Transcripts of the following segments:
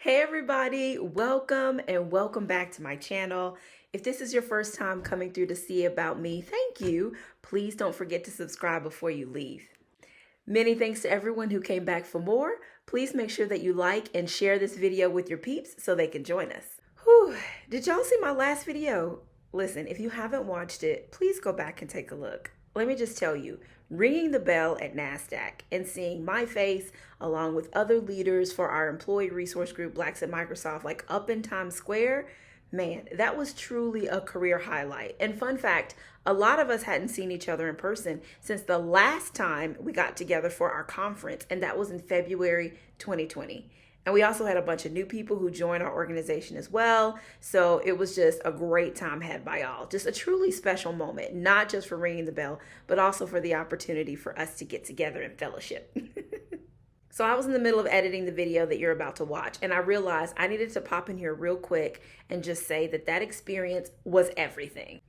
Hey everybody, welcome and welcome back to my channel. If this is your first time coming through to see about me, thank you. Please don't forget to subscribe before you leave. Many thanks to everyone who came back for more. Please make sure that you like and share this video with your peeps so they can join us. Whew, did y'all see my last video? Listen, if you haven't watched it, please go back and take a look. Let me just tell you, ringing the bell at NASDAQ and seeing my face along with other leaders for our employee resource group, Blacks at Microsoft, like up in Times Square, man, that was truly a career highlight. And fun fact, a lot of us hadn't seen each other in person since the last time we got together for our conference, and that was in February 2020. And we also had a bunch of new people who joined our organization as well. So it was just a great time had by all. Just a truly special moment, not just for ringing the bell, but also for the opportunity for us to get together and fellowship. So I was in the middle of editing the video that you're about to watch, and I realized I needed to pop in here real quick and just say that that experience was everything.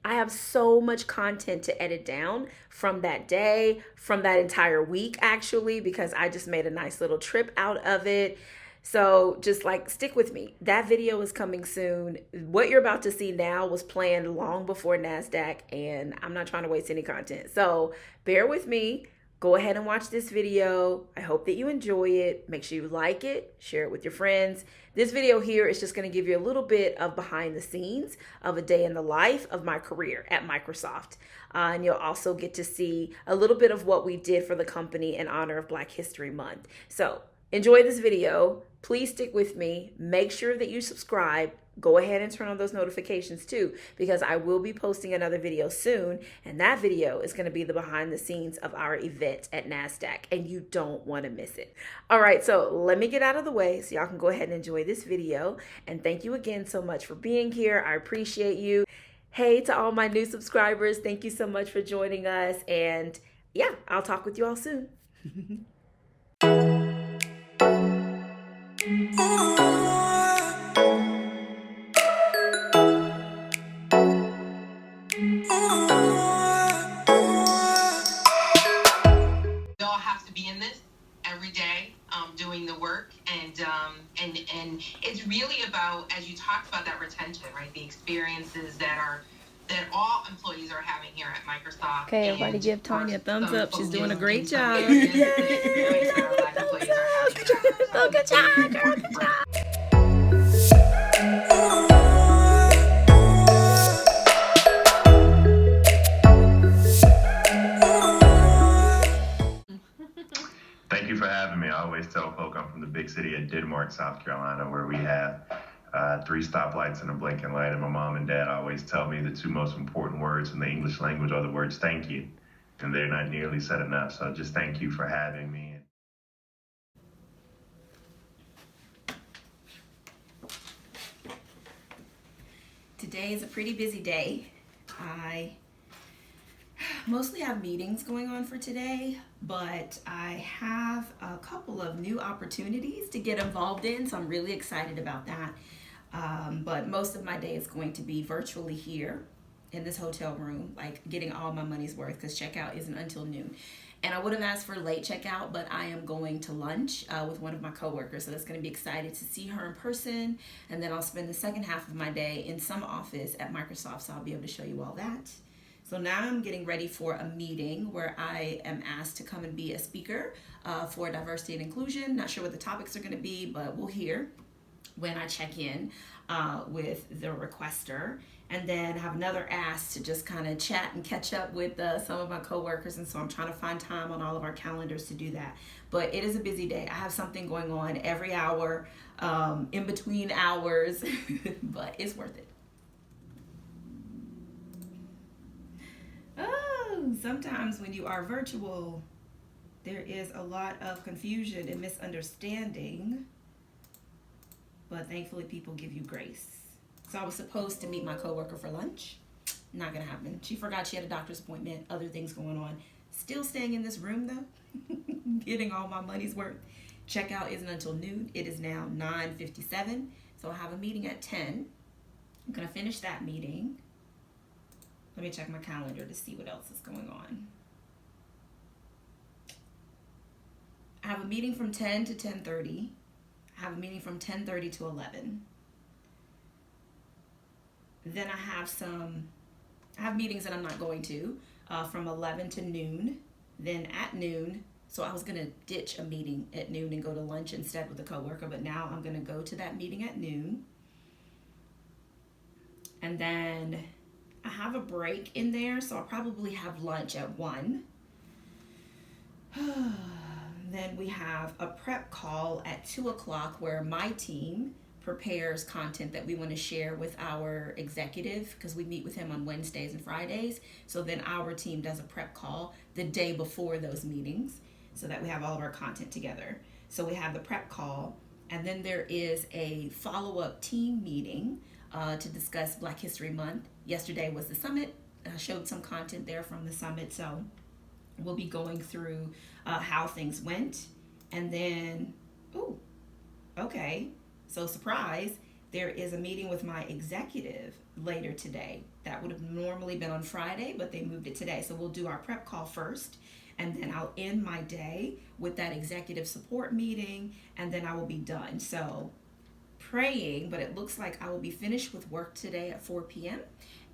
I have so much content to edit down from that day, from that entire week actually, because I just made a nice little trip out of it. So just like stick with me. That video is coming soon. What you're about to see now was planned long before NASDAQ, and I'm not trying to waste any content. So bear with me. Go ahead and watch this video. I hope that you enjoy it. Make sure you like it, share it with your friends. This video here is just going to give you a little bit of behind the scenes of a day in the life of my career at Microsoft. And you'll also get to see a little bit of what we did for the company in honor of Black History Month. So enjoy this video. Please stick with me. Make sure that you subscribe. Go ahead and turn on those notifications too, because I will be posting another video soon, and that video is going to be the behind the scenes of our event at NASDAQ, and you don't want to miss it. All right, so let me get out of the way so y'all can go ahead and enjoy this video, and thank you again so much for being here. I appreciate you. Hey, to all my new subscribers, thank you so much for joining us, and yeah, I'll talk with you all soon. We all have to be in this every day, doing the work, and it's really about, as you talked about, that retention, right? The experiences that all employees are having here at Microsoft. Okay, everybody give Tanya a thumbs up. She's doing a great job. Good job, girl. Good job. Thank you for having me. I always tell folk I'm from the big city of Denmark, South Carolina, where we have 3 stoplights and a blinking light. And my mom and dad always tell me the 2 most important words in the English language are the words thank you. And they're not nearly said enough. So just thank you for having me. Today is a pretty busy day. I mostly have meetings going on for today, but I have a couple of new opportunities to get involved in, so I'm really excited about that. But most of my day is going to be virtually here in this hotel room, like getting all my money's worth, because checkout isn't until noon. And I would have asked for late checkout, but I am going to lunch with one of my coworkers, so that's going to be excited to see her in person. And then I'll spend the second half of my day in some office at Microsoft, so I'll be able to show you all that. So now I'm getting ready for a meeting where I am asked to come and be a speaker for diversity and inclusion. Not sure what the topics are going to be, but we'll hear when I check in with the requester. And then have another ask to just kind of chat and catch up with some of my coworkers. And so I'm trying to find time on all of our calendars to do that. But it is a busy day. I have something going on every hour, in between hours, but it's worth it. Oh, sometimes when you are virtual, there is a lot of confusion and misunderstanding, but thankfully people give you grace. So I was supposed to meet my coworker for lunch. Not gonna happen. She forgot she had a doctor's appointment, other things going on. Still staying in this room though, getting all my money's worth. Checkout isn't until noon. It is now 9:57, so I have a meeting at 10. I'm gonna finish that meeting. Let me check my calendar to see what else is going on. I have a meeting from 10 to 10:30. I I have a meeting from 10:30 to 11. Then I have meetings that I'm not going to from 11 to noon. Then at noon, so I was going to ditch a meeting at noon and go to lunch instead with a coworker, but now I'm going to go to that meeting at noon. And then I have a break in there, so I'll probably have lunch at 1. Then we have a prep call at 2 o'clock where my team prepares content that we want to share with our executive, because we meet with him on Wednesdays and Fridays. So then our team does a prep call the day before those meetings so that we have all of our content together. So we have the prep call, and then there is a follow-up team meeting to discuss Black History Month. Yesterday was the summit. I showed some content there from the summit, so we'll be going through how things went. And then, so surprise, there is a meeting with my executive later today. That would have normally been on Friday, but they moved it today. So we'll do our prep call first, and then I'll end my day with that executive support meeting, and then I will be done. So praying, but it looks like I will be finished with work today at 4 p.m.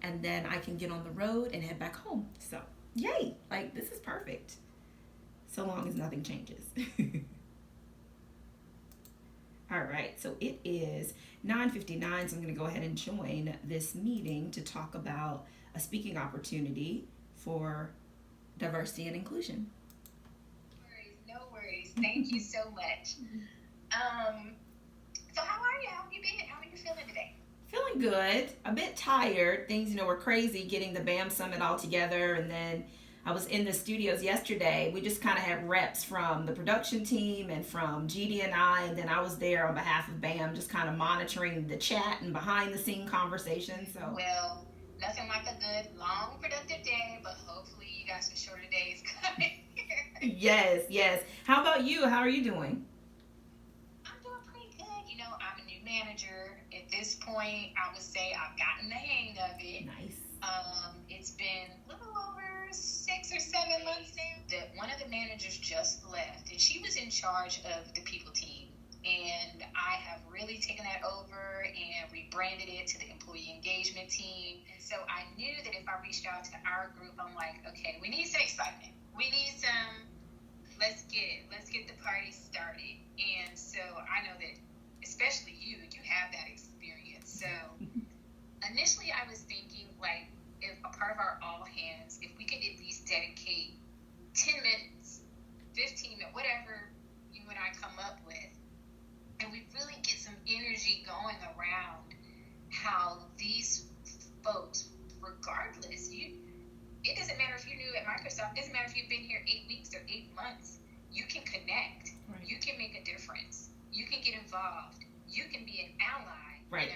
and then I can get on the road and head back home. So yay, like this is perfect. So long as nothing changes. All right, so it is 9:59, so I'm going to go ahead and join this meeting to talk about a speaking opportunity for diversity and inclusion. No worries. Thank you so much. So how are you? How have you been? How are you feeling today? Feeling good. A bit tired. Things, were crazy getting the BAM Summit all together, and then I was in the studios yesterday. We just kind of had reps from the production team and from GD and I, and then I was there on behalf of BAM, just kind of monitoring the chat and behind the scene conversation. So well, nothing like a good, long, productive day, but hopefully you got some shorter days coming. Yes. How about you? How are you doing? I'm doing pretty good. I'm a new manager. At this point, I would say I've gotten the hang of it. Nice. It's been a little over 6 or 7 months now that one of the managers just left, and she was in charge of the people team. And I have really taken that over and rebranded it to the employee engagement team. And so I knew that if I reached out to our group, I'm like, okay, we need some excitement. We need some, let's get the party started. And so I know that, especially you have that experience. So initially I was thinking, like, if a part of our all hands, if we could at least dedicate 10 minutes, 15 minutes, whatever you and I come up with, and we really get some energy going around how these folks, regardless, it doesn't matter if you're new at Microsoft, it doesn't matter if you've been here 8 weeks or 8 months, you can connect, right. You can make a difference, you can get involved, you can be an ally. Right.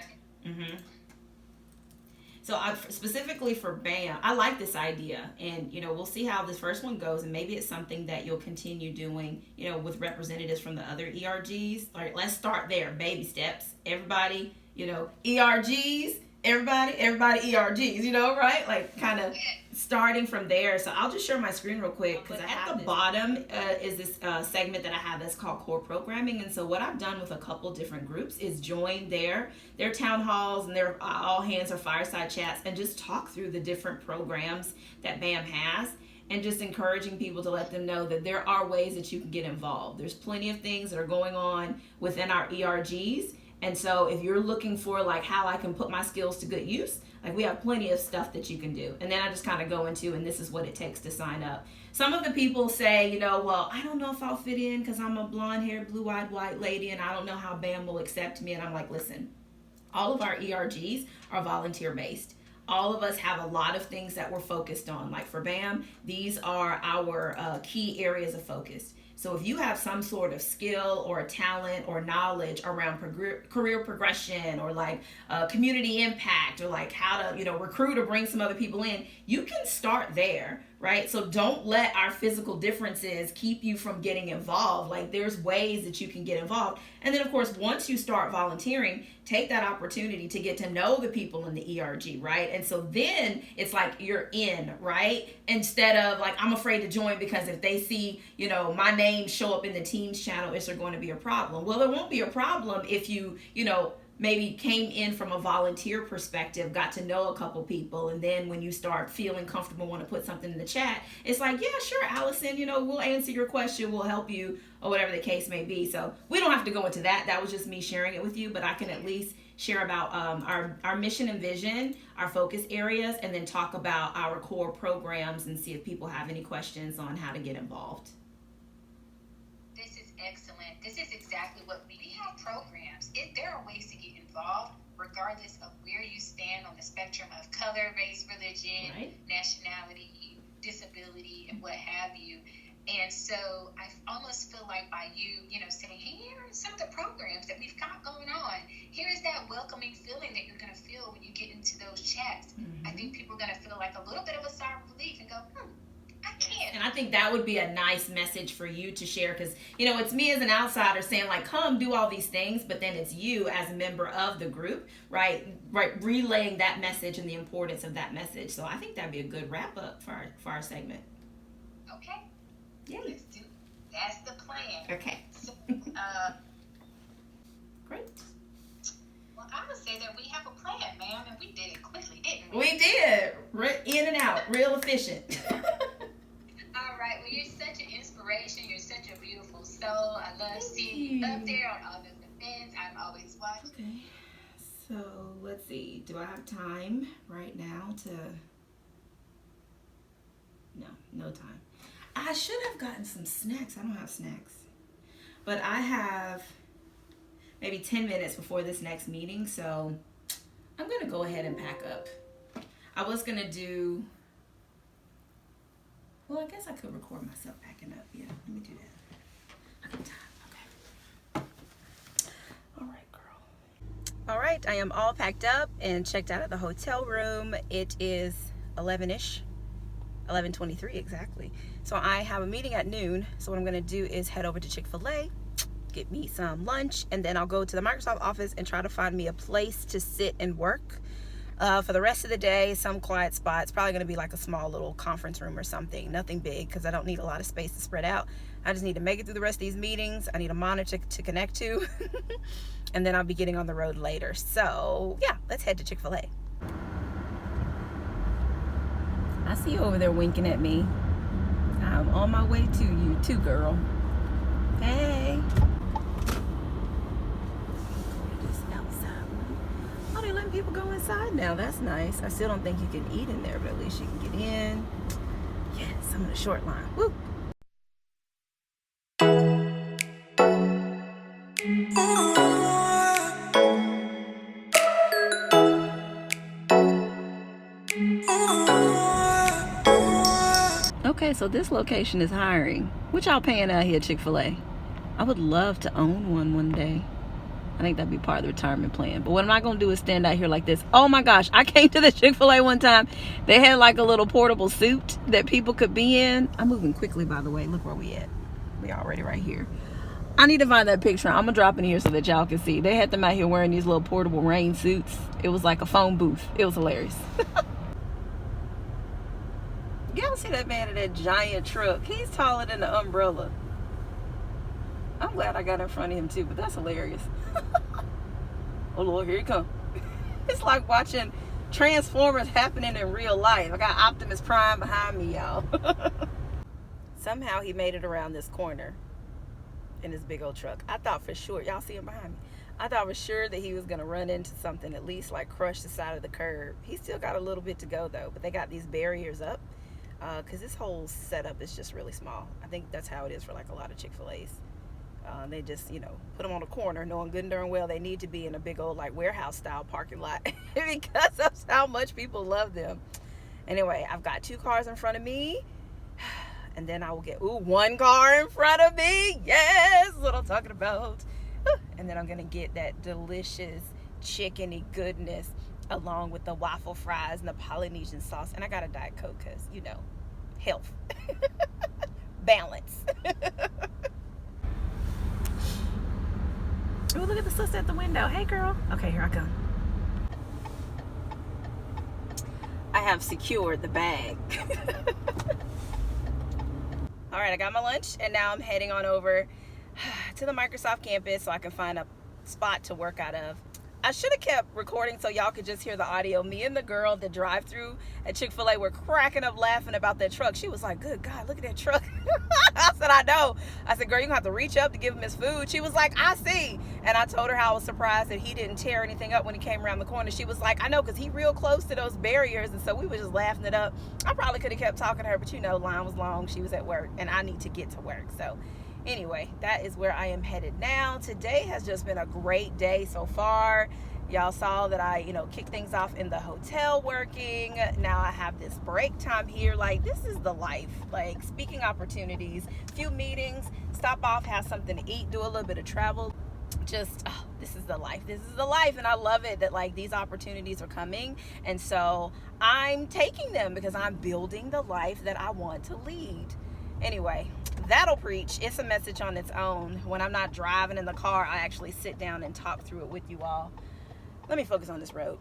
So specifically for BAM, I like this idea, and we'll see how this first one goes, and maybe it's something that you'll continue doing, with representatives from the other ERGs. All right, let's start there. Baby steps. Everybody, ERGs. Everybody ERGs. Right? Like kind of starting from there. So I'll just share my screen real quick, because at the bottom is this segment that I have that's called core programming. And so what I've done with a couple different groups is join their town halls and their all hands or fireside chats and just talk through the different programs that BAM has, and just encouraging people to let them know that there are ways that you can get involved. There's plenty of things that are going on within our ERGs. And so if you're looking for like how I can put my skills to good use, like we have plenty of stuff that you can do. And then I just kind of go into, and this is what it takes to sign up. Some of the people say, well, I don't know if I'll fit in because I'm a blonde-haired, blue-eyed white lady, and I don't know how BAM will accept me. And I'm like, listen, all of our ERGs are volunteer-based. All of us have a lot of things that we're focused on. Like for BAM, these are our key areas of focus. So if you have some sort of skill or a talent or knowledge around career progression, or like community impact, or like how to recruit or bring some other people in, you can start there, right? So don't let our physical differences keep you from getting involved. Like, there's ways that you can get involved. And then, of course, once you start volunteering, take that opportunity to get to know the people in the ERG, right? And so then it's like you're in, right? Instead of like, I'm afraid to join because if they see, you know, my name show up in the Teams channel, is there going to be a problem? Well, there won't be a problem if you know, maybe came in from a volunteer perspective, got to know a couple people, and then when you start feeling comfortable, want to put something in the chat, it's like, yeah, sure, Allison, you know, we'll answer your question, we'll help you, or whatever the case may be. So we don't have to go into that. That was just me sharing it with you, but I can at least share about our mission and vision, our focus areas, and then talk about our core programs and see if people have any questions on how to get involved. This is excellent. This is exactly what we have programs. There are ways to get involved regardless of where you stand on the spectrum of color, race, religion, right, nationality, disability, and what have you. And so I almost feel like by you know, saying, hey, here are some of the programs that we've got going on. Here is that welcoming feeling that you're going to feel when you get into those chats. I think people are going to feel like a little bit of a sigh of relief and go, I can't. And I think that would be a nice message for you to share, because, you know, it's me as an outsider saying like, come do all these things, but then it's you as a member of the group, right, relaying that message and the importance of that message. So I think that'd be a good wrap up for our segment. Okay. Yeah. Let's do. That's the plan. Okay. So, great. well, I would say that we have a plan, ma'am, and we did it quickly, didn't we? We did. In and out, real efficient. All right. Well, you're such an inspiration. You're such a beautiful soul. I love seeing you up there on all the events. I'm always watching. Okay. So let's see. Do I have time right now to? No time. I should have gotten some snacks. I don't have snacks. But I have maybe 10 minutes before this next meeting, so I'm going to go ahead and pack up. I was going to do, well, I guess I could record myself packing up. Yeah, let me do that. I got time. Okay. All right, girl. All right, I am all packed up and checked out of the hotel room. It is 11-ish. 11:23 exactly. So I have a meeting at noon. So what I'm going to do is head over to Chick-fil-A, get me some lunch, and then I'll go to the Microsoft office and try to find me a place to sit and work for the rest of the day. Some quiet spot. It's probably going to be like a small little conference room or something. Nothing big, because I don't need a lot of space to spread out. I just need to make it through the rest of these meetings. I need a monitor to connect to. And then I'll be getting on the road later. So yeah, let's head to Chick-fil-A. I see you over there winking at me. I'm on my way to you too, girl. Hey. Oh, they're letting people go inside now. That's nice. I still don't think you can eat in there, but at least you can get in. Yes, I'm in a short line. Woo. Okay, so this location is hiring. What y'all paying out here at Chick-fil-A? I would love to own one day. I think that'd be part of the retirement plan. But what I'm not going to do is stand out here like this. Oh my gosh, I came to the Chick-fil-A one time. They had like a little portable suit that people could be in. I'm moving quickly, by the way. Look where we at. We already right here. I need to find that picture. I'm going to drop in here so that y'all can see. They had them out here wearing these little portable rain suits. It was like a phone booth. It was hilarious. Y'all see that man in that giant truck? He's taller than the umbrella. I'm glad I got in front of him too, but that's hilarious. Oh Lord, here he comes. It's like watching Transformers happening in real life. I got Optimus Prime behind me, y'all. Somehow he made it around this corner in this big old truck. I thought for sure, y'all see him behind me? I thought for sure that he was gonna run into something, at least like crush the side of the curb. He still got a little bit to go though, but they got these barriers up because this whole setup is just really small. I think that's how it is for like a lot of Chick-fil-A's. They just, you know, put them on a corner knowing good and darn well they need to be in a big old like warehouse style parking lot because of how much people love them. Anyway, I've got 2 cars in front of me, and then I will get 1 car in front of me. Yes, what I'm talking about. And then I'm gonna get that delicious chickeny goodness along with the waffle fries and the Polynesian sauce, and I got a Diet Coke because, you know, health. Balance. Oh, look at the sister at the window. Hey, girl. Okay, here I come. I have secured the bag. All right, I got my lunch, and now I'm heading on over to the Microsoft campus so I can find a spot to work out of. I should have kept recording so y'all could just hear the audio. Me and the girl at the drive-thru at Chick-fil-A were cracking up laughing about that truck. She was like, good God, look at that truck. I said, I know. I said, girl, you're going to have to reach up to give him his food. She was like, I see. And I told her how I was surprised that he didn't tear anything up when he came around the corner. She was like, I know, because he real close to those barriers. And so we were just laughing it up. I probably could have kept talking to her, but you know, line was long. She was at work, and I need to get to work. So anyway, that is where I am headed now. Today has just been a great day so far. Y'all saw that I, kicked things off in the hotel working. Now I have this break time here. Like, this is the life. Like, speaking opportunities, few meetings, stop off, have something to eat, do a little bit of travel. Just, this is the life. This is the life. And I love it that, like, these opportunities are coming. And so I'm taking them because I'm building the life that I want to lead. Anyway, that'll preach. It's a message on its own. When I'm not driving in the car, I actually sit down and talk through it with you all. Let me focus on this road.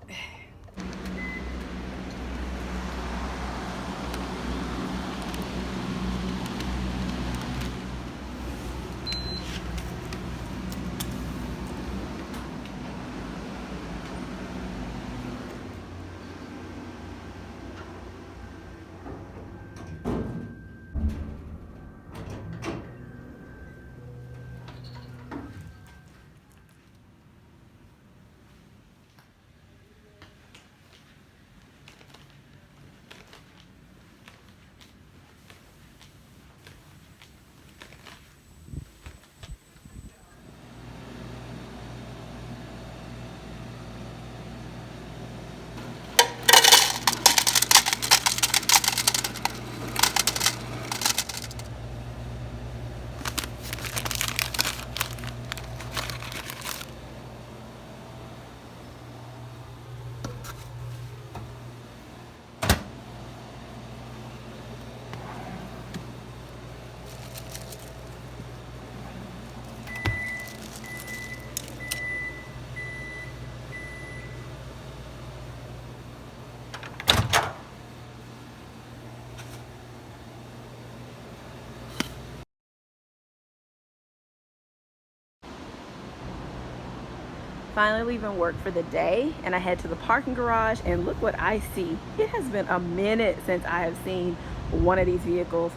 Finally leaving work for the day, and I head to the parking garage, and look what I see. It has been a minute since I have seen one of these vehicles.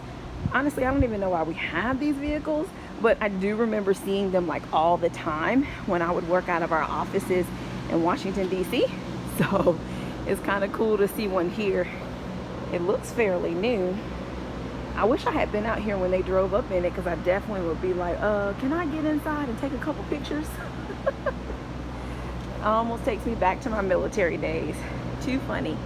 Honestly, I don't even know why we have these vehicles, but I do remember seeing them like all the time when I would work out of our offices in Washington, D.C. So it's kind of cool to see one here. It looks fairly new. I wish I had been out here when they drove up in it, because I definitely would be like, can I get inside and take a couple pictures? Almost takes me back to my military days. Too funny.